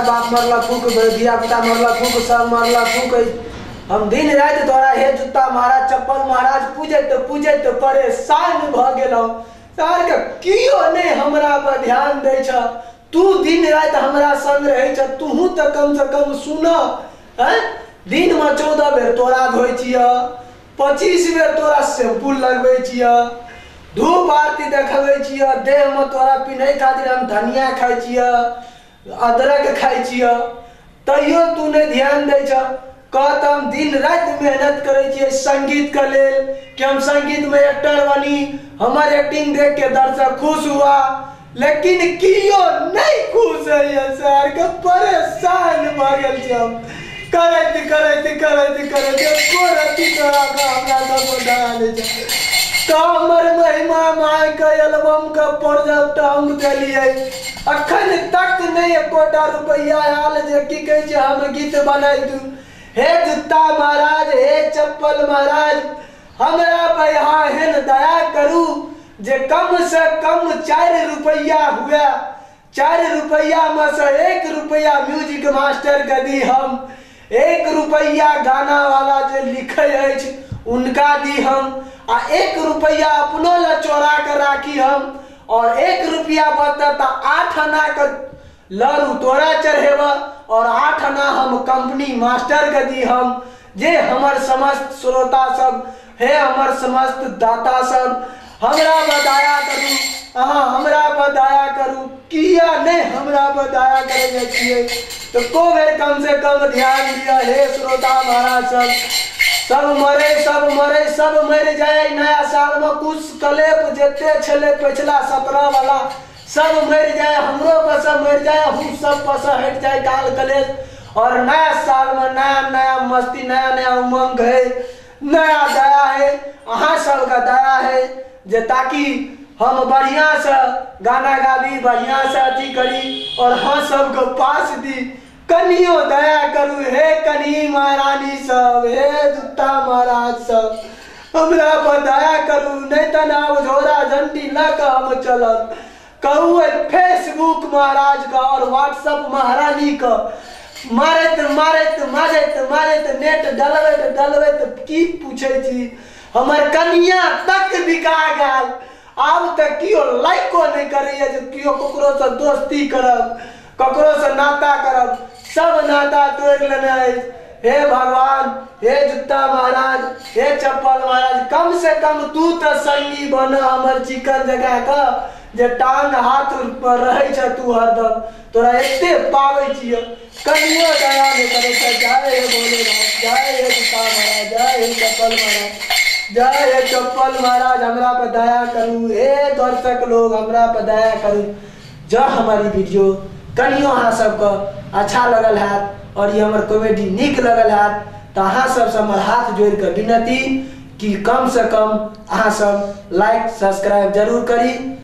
बाप मरला फूक, धिया पुता मरला फूक, सब मरला फूक। हम दिन रात तोरा हे जूता महाराज चप्पल महाराज पूजैत परेशान भ गेलौ। तार के कियो नहीं हमरा पर ध्यान दै छ। तू दिन रात हमरा संग रहै छ, तूहू त कम से कम सुन। हैं दिन में 14 बेर तोरा धोइ छिय, 25 बेर तोरा शैम्पू लगबै छिय, धूप आरती देखबै छिय, देह में तोरा पिन्है खातिर हम धनिया खाइ छिय, अदरक खाइ छिय, तैयो तू नहीं ध्यान दै छ। कहत हम दिन रात मेहनत करे छिए संगीत के लेल कि हम संगीत में एक्टर बनी, हमारे एक्टिंग देख के दर्शक खुश हुआ, लेकिन कियो नहीं खुश है। सर के परेशान भ गेल छ। करैत कोरती तोरा का हमरा सब डरा ले छ। तो हमर महिमा माय के एल्बम के प्रोजेक्ट हम देलिए, अखन तक नहीं एकोटा रुपया आयल जे की कहे छै हम गीत बनाइ दू। हे जूता महाराज, हे चप्पल महाराज, हमरा पे यहाँ हेन दया करू जे कम से कम 4 रुपया हुए। 4 रुपया में से 1 रुपया म्यूजिक मास्टर के दी हम, 1 रुपया गाना वाला जो लिखे है उनका दी हम, आ 1 रुपया अपनो ला चोरा के राखी हम, और 1 रुपया बचता 8 आना के लरू तोरा चढ़ेबा, और 8 आना हम कंपनी मास्टर के दी हम। जे हमर समस्त श्रोता सब है, हमर समस्त दाता सब, हमरा बताया करू, अहाँ हमरा बताया करू, किया नहीं हमरा बताया करे छिए। तो को बेर कम से कम ध्यान दिया हे श्रोता महाराज सब मर जाए। नया साल में कुछ कलेप जेते छले पिछला 17 वाला सब मर जाए, हमरो पर सब मर जाए, हम सब पर से हट जाए काल कलेश। और नया साल में नया मस्ती, नया उमंग है, नया दया है, अहाँ सब का दया है जे ताकि हम बढ़िया से गाना गाबी, बढ़िया से अथी करी और हाँ सबको पास दी। कनियो दया करू हे कनी महारानी सब, हे जूता महाराज सब, हमरा पर दया करू, नहीं तो ना झोरा झंडी लग हम चलत। कहू फेसबुक महाराज का और व्हाट्सएप महारानी का मारत नेट डलबैत की पूछे छी, हमर कनिया तक बिका गेल। आब तक कियो लाइको नहीं करे जो कियो ककरो से दोस्ती करब, ककरो से नाता करब, सब नाता तोड़ लेना है। हे भगवान, हे जूता महाराज, हे चप्पल महाराज, कम से कम तू तो संगी बन हमर चिकन जगह का, जे टांग हाथ पर रहे छ तू हरदम, तोरा एते पावे छिए, कनियो दया नहीं करे छ। जय हे भोलेनाथ, जय हे जूता महाराज, जय हे चप्पल महाराज, जय हे चप्पल महाराज, हमरा पर दया करू। हे दर्शक लोग हमरा पर दया करू। जो हमारी वीडियो कनियो अहाँ सबके अच्छा लगल है और ये हमर कॉमेडी निक लगल है, तो अहाँ सब हमर हाथ जोड़ के विनती कि कम से कम अहाँ सब लाइक सब्सक्राइब जरूर करी।